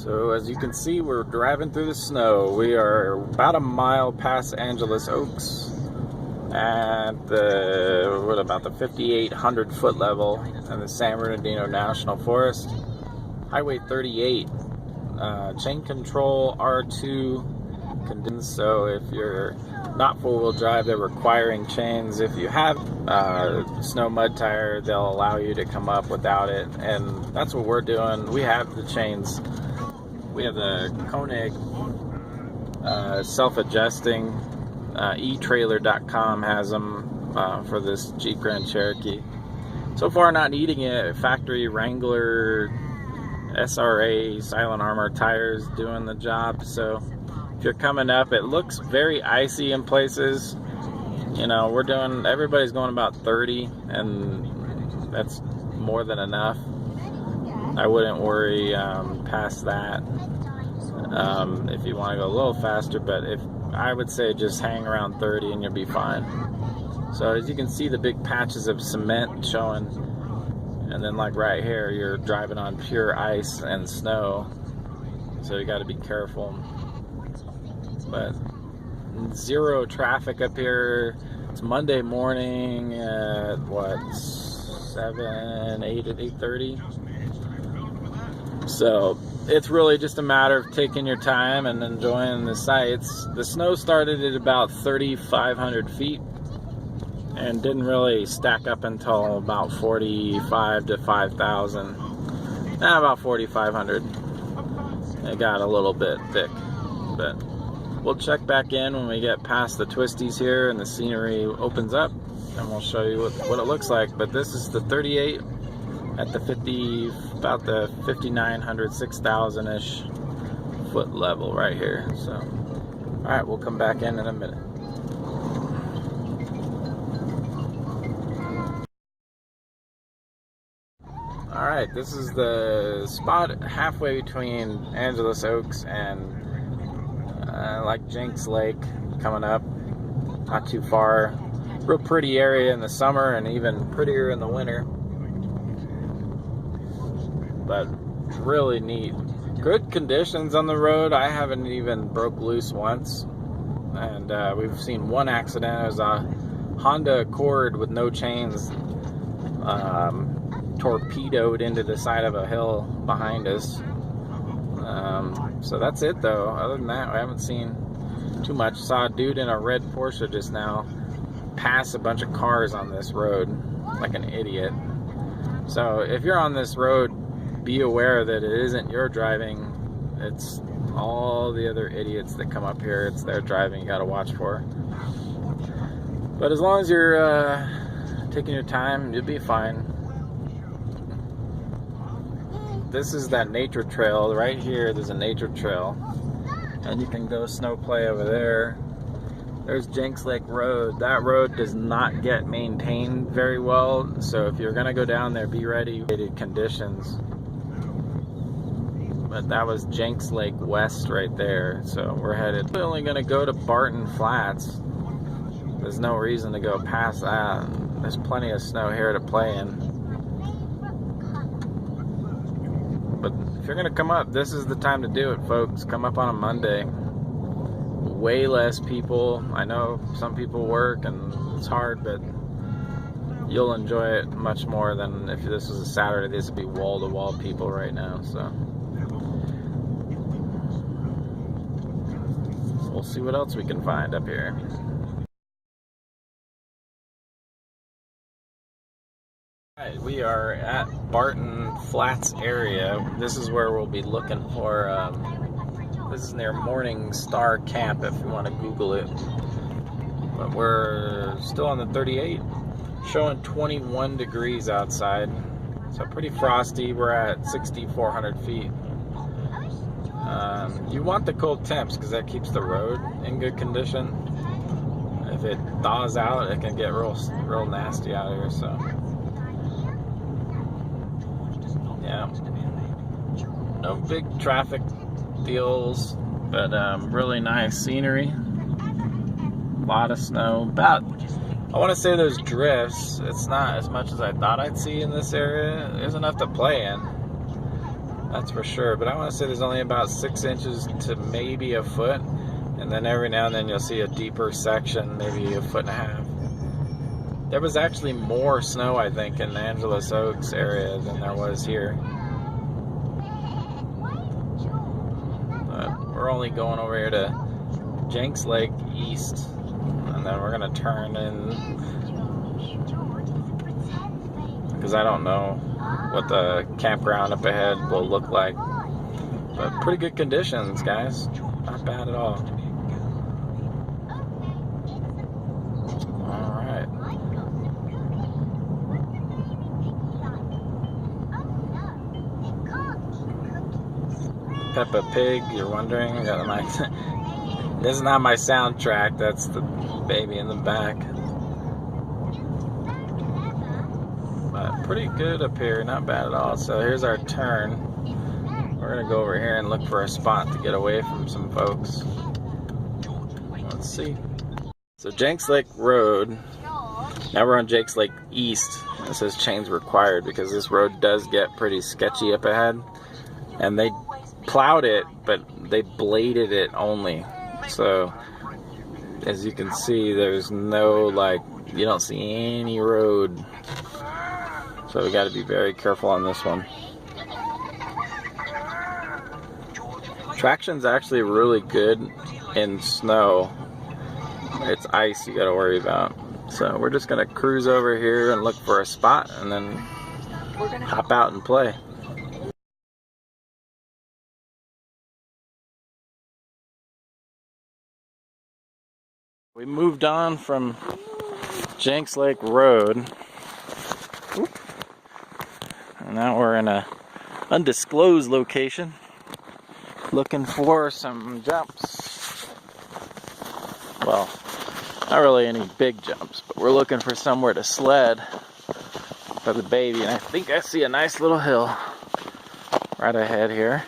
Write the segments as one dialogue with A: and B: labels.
A: So as you can see, we're driving through the snow. We are about a mile past Angelus Oaks at about the 5,800 foot level in the San Bernardino National Forest. Highway 38, chain control R2 conditions. So if you're not four-wheel drive, they're requiring chains. If you have snow mud tire, they'll allow you to come up without it, and that's what we're doing. We have the chains. We have the Koenig self-adjusting. eTrailer.com has them for this Jeep Grand Cherokee. So far, not needing it. Factory Wrangler SRA Silent Armor tires doing the job. So if you're coming up, it looks very icy in places. You know, everybody's going about 30, and that's more than enough. I wouldn't worry past that if you want to go a little faster, but I would say just hang around 30 and you'll be fine. So as you can see, the big patches of cement showing, and then like right here, you're driving on pure ice and snow, so you got to be careful. But zero traffic up here. It's Monday morning at what, 8:30. So it's really just a matter of taking your time and enjoying the sights. The snow started at about 3,500 feet and didn't really stack up until about 45 to 5,000. About 4,500. It got a little bit thick, but we'll check back in when we get past the twisties here and the scenery opens up, and we'll show you what it looks like. But this is the 38 at the about the 5,900, 6,000-ish foot level right here. So, all right, we'll come back in a minute. All right, this is the spot halfway between Angelus Oaks and like Jenks Lake coming up, not too far. Real pretty area in the summer and even prettier in the winter. But really neat. Good conditions on the road. I haven't even broke loose once. And we've seen one accident. It was a Honda Accord with no chains torpedoed into the side of a hill behind us. So that's it though. Other than that, I haven't seen too much. Saw a dude in a red Porsche just now pass a bunch of cars on this road like an idiot. So if you're on this road, be aware that it isn't your driving. It's all the other idiots that come up here. It's their driving you gotta watch for. But as long as you're taking your time, you'll be fine. This is that nature trail right here. There's a nature trail, and you can go snow play over there. There's Jenks Lake Road. That road does not get maintained very well, so if you're gonna go down there, be ready for conditions. But that was Jenks Lake West right there, so we're headed. We're only gonna go to Barton Flats. There's no reason to go past that. There's plenty of snow here to play in. But if you're gonna come up, this is the time to do it, folks. Come up on a Monday. Way less people. I know some people work and it's hard, but you'll enjoy it much more than if this was a Saturday. This would be wall-to-wall people right now, so we'll see what else we can find up here. Alright, we are at Barton Flats area. This is where we'll be looking for, this is near Morning Star Camp if you want to Google it. But we're still on the 38, showing 21 degrees outside. So pretty frosty. We're at 6,400 feet. You want the cold temps because that keeps the road in good condition. If it thaws out, it can get real nasty out here. So yeah, no big traffic deals, but really nice scenery. A lot of snow. I want to say there's drifts. It's not as much as I thought I'd see in this area. There's enough to play in. That's for sure. But I want to say there's only about 6 inches to maybe a foot. And then every now and then you'll see a deeper section, maybe a foot and a half. There was actually more snow, I think, in the Angelus Oaks area than there was here. But we're only going over here to Jenks Lake East. And then we're going to turn in, because I don't know what the campground up ahead will look like. But pretty good conditions, guys. Not bad at all. Alright. Peppa Pig, you're wondering? I got my this is not my soundtrack, that's the baby in the back. But pretty good up here, not bad at all. So here's our turn. We're gonna go over here and look for a spot to get away from some folks. Let's see. So Jenks Lake Road. Now we're on Jenks Lake East. It says change required because this road does get pretty sketchy up ahead. And they plowed it, but they bladed it only. So as you can see, there's no, like, you don't see any road. So we got to be very careful on this one. Traction's actually really good in snow. It's ice you got to worry about. So we're just going to cruise over here and look for a spot and then hop out and play. We moved on from Jenks Lake Road. And now we're in a undisclosed location looking for some jumps. Well, not really any big jumps, but we're looking for somewhere to sled for the baby. And I think I see a nice little hill right ahead here.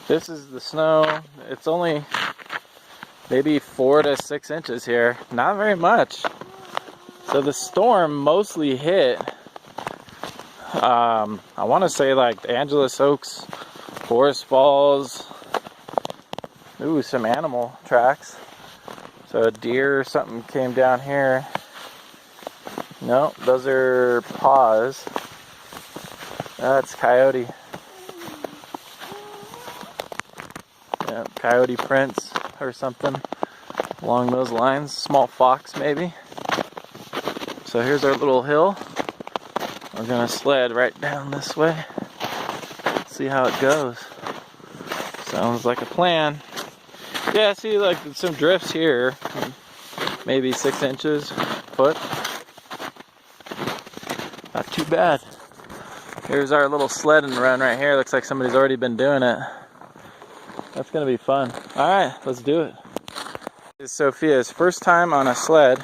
A: This is the snow. It's only maybe 4 to 6 inches here. Not very much. So the storm mostly hit, I want to say like Angelus Oaks, Forest Falls. Ooh, some animal tracks. So a deer or something came down here. No, those are paws. That's coyote. Yeah, coyote prints or something along those lines. Small fox maybe. So here's our little hill. We're gonna sled right down this way. See how it goes. Sounds like a plan. Yeah, see, like some drifts here. Maybe 6 inches, foot. Not too bad. Here's our little sledding run right here. Looks like somebody's already been doing it. That's gonna be fun. All right, let's do it. This is Sophia's first time on a sled.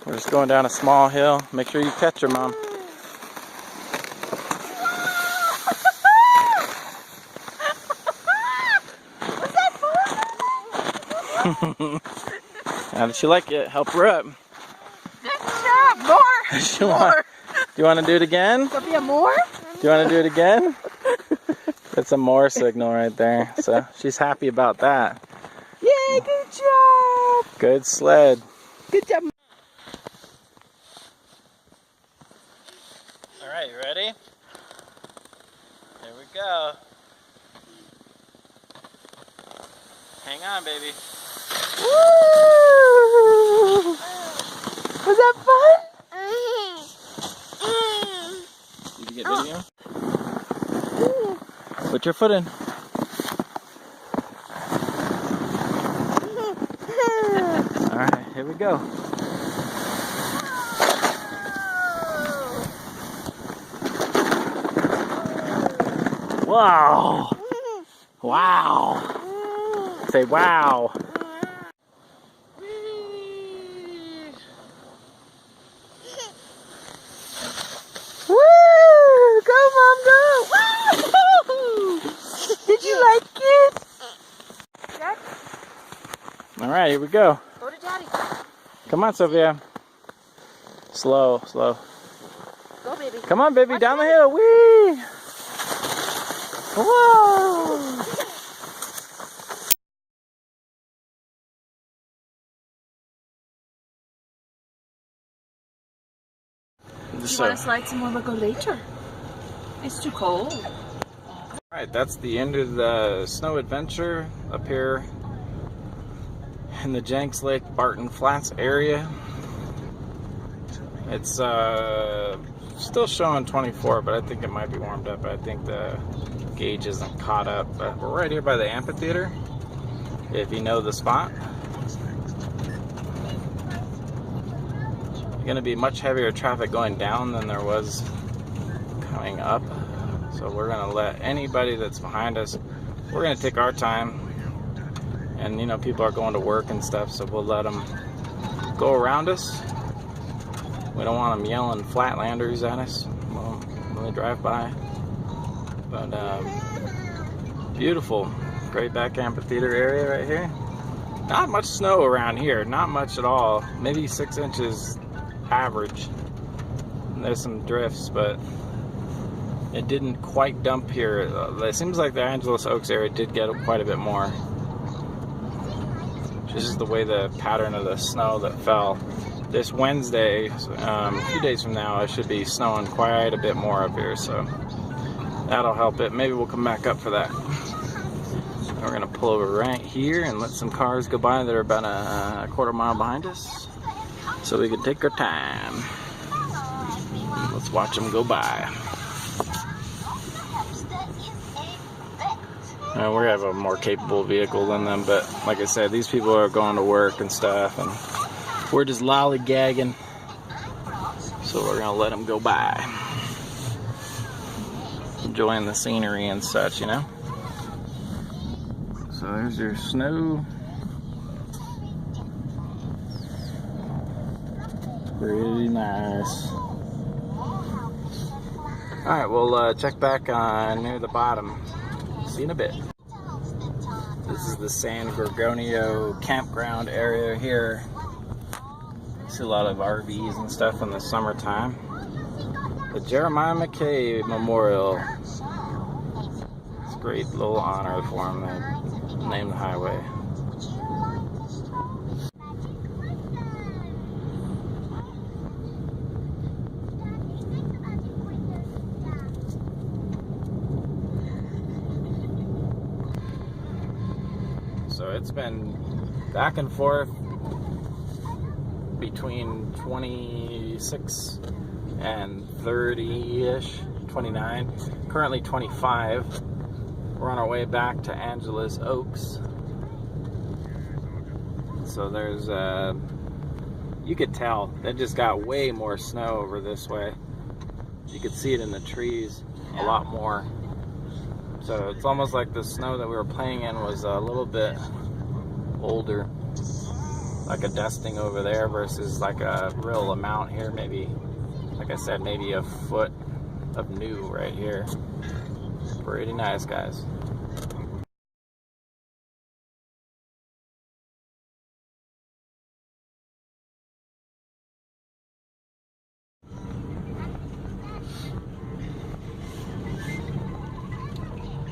A: We're just going down a small hill. Make sure you catch her, Mom. How did she like it? Help her up.
B: Good job. More.
A: Do you want to do it again?
B: Sophia, more?
A: Do you want to do it again? That's a more signal right there. So she's happy about that.
B: Yay, good job.
A: Good sled.
B: Good job.
A: Alright, you ready? Here we go. Hang on, baby.
B: Woo! Was that fun?
A: Did you get video? Put your foot in. Alright, here we go. Wow! Wow! Say wow!
B: Woo! Go, Mom, go! Woo! Did you like it? Dad?
A: Alright, here we go.
B: Go to Daddy.
A: Come on, Sophia. Slow, slow.
B: baby.
A: Come on, baby, down the hill. Whee! Whoa!
B: Do you want to slide some more? We'll go later. It's too cold.
A: Alright, that's the end of the snow adventure up here in the Jenks Lake Barton Flats area. It's still showing 24, but I think it might be warmed up. I think the gauge isn't caught up. But we're right here by the amphitheater, if you know the spot. Going to be much heavier traffic going down than there was coming up. So we're going to let anybody that's behind us, we're going to take our time. And you know, people are going to work and stuff, so we'll let them go around us. We don't want them yelling flatlanders at us when we drive by. But beautiful, great back amphitheater area right here. Not much snow around here, not much at all. Maybe 6 inches average. And there's some drifts, but it didn't quite dump here. It seems like the Angelus Oaks area did get quite a bit more. This is the way the pattern of the snow that fell. This Wednesday, a few days from now, it should be snowing quite a bit more up here, so that'll help it. Maybe we'll come back up for that. We're gonna pull over right here and let some cars go by that are about a quarter mile behind us, so we can take our time. Let's watch them go by. We have a more capable vehicle than them, but like I said, these people are going to work and stuff, and we're just lollygagging, so we're gonna let them go by, enjoying the scenery and such, you know. So there's your snow. Pretty nice. Alright, we'll check back near the bottom. See you in a bit. This is the San Gorgonio Campground area here. See a lot of RVs and stuff in the summertime. The Jeremiah McKay Memorial. It's a great little honor for him. They named the highway. So it's been back and forth between 26 and 30-ish, 29, currently 25. We're on our way back to Angelus Oaks. So there's, you could tell, it just got way more snow over this way. You could see it in the trees a lot more. So it's almost like the snow that we were playing in was a little bit older, like a dusting over there versus like a real amount here. Maybe, like I said, maybe a foot of new right here. Pretty nice, guys.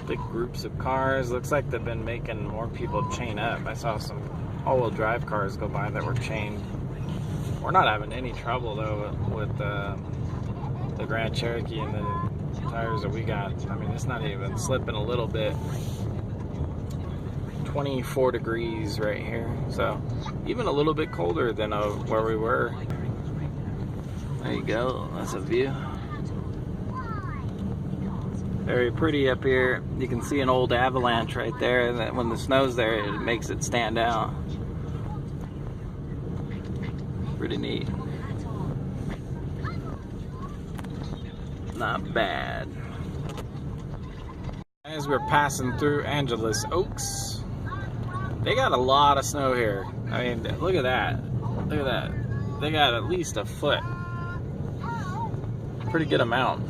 A: Big groups of cars. Looks like they've been making more people chain up. I saw some all-wheel drive cars go by that were chained. We're not having any trouble though with the Grand Cherokee and the tires that we got. I mean, it's not even slipping a little bit. 24 degrees right here, so even a little bit colder than where we were. There you go, that's a view. Very pretty up here. You can see an old avalanche right there, that when the snow's there it makes it stand out. Pretty neat. Not bad. As we're passing through Angelus Oaks, they got a lot of snow here. I mean, look at that. Look at that. They got at least a foot. Pretty good amount.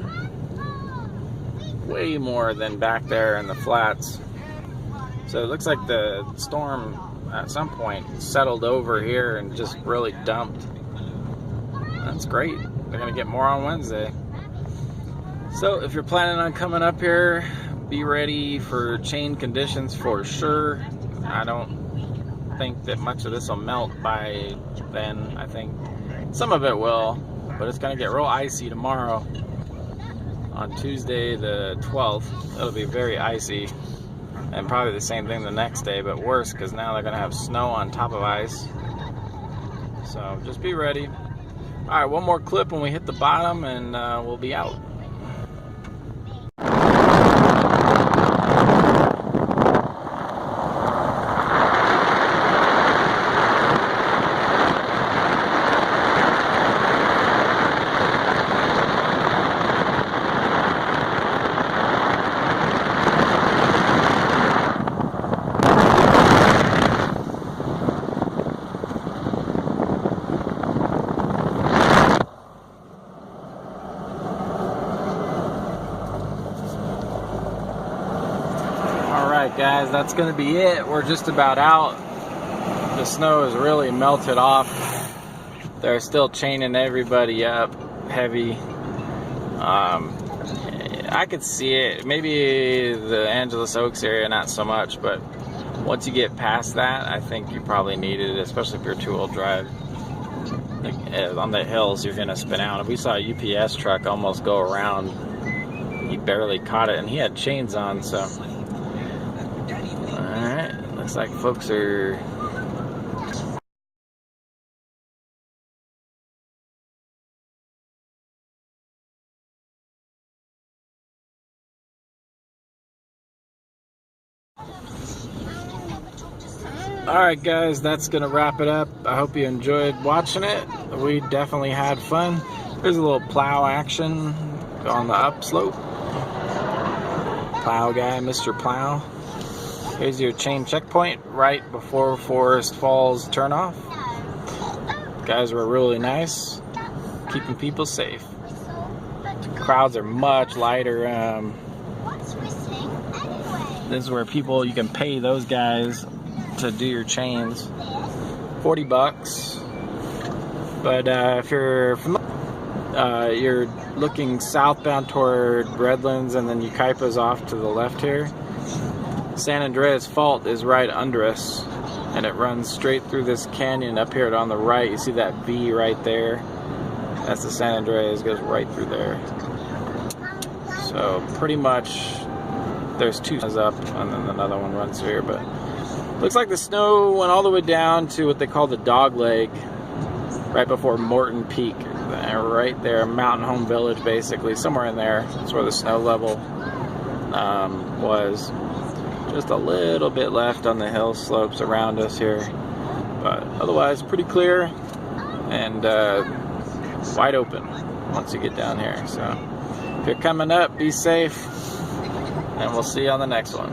A: Way more than back there in the flats. So it looks like the storm at some point settled over here and just really dumped. That's great. They're gonna get more on Wednesday. So if you're planning on coming up here, be ready for chain conditions for sure. I don't think that much of this will melt by then. I think some of it will, but it's going to get real icy tomorrow. On Tuesday the 12th, it'll be very icy, and probably the same thing the next day, but worse because now they're going to have snow on top of ice. So just be ready. Alright, one more clip when we hit the bottom and we'll be out. Alright guys, that's going to be it. We're just about out. The snow has really melted off. They're still chaining everybody up heavy. I could see it. Maybe the Angelus Oaks area, not so much, but once you get past that, I think you probably need it, especially if you're two-wheel drive. Like, on the hills, you're going to spin out. We saw a UPS truck almost go around. He barely caught it, and he had chains on, so... Alright, looks like folks are... Alright guys, that's going to wrap it up. I hope you enjoyed watching it. We definitely had fun. There's a little plow action on the upslope. Plow guy, Mr. Plow. Here's your chain checkpoint right before Forest Falls turnoff. Guys were really nice, keeping people safe. Crowds are much lighter. This is where people, you can pay those guys to do your chains. $40. But if you're looking southbound toward Redlands and then Yucaipa's off to the left here, San Andreas Fault is right under us, and it runs straight through this canyon up here on the right. You see that V right there? That's the San Andreas, goes right through there. So pretty much there's two up and then another one runs through here, but looks like the snow went all the way down to what they call the Dog Leg right before Morton Peak. Right there, Mountain Home Village basically, somewhere in there. That's where the snow level was. Just a little bit left on the hill slopes around us here, but otherwise pretty clear and wide open once you get down here. So if you're coming up, be safe, and we'll see you on the next one.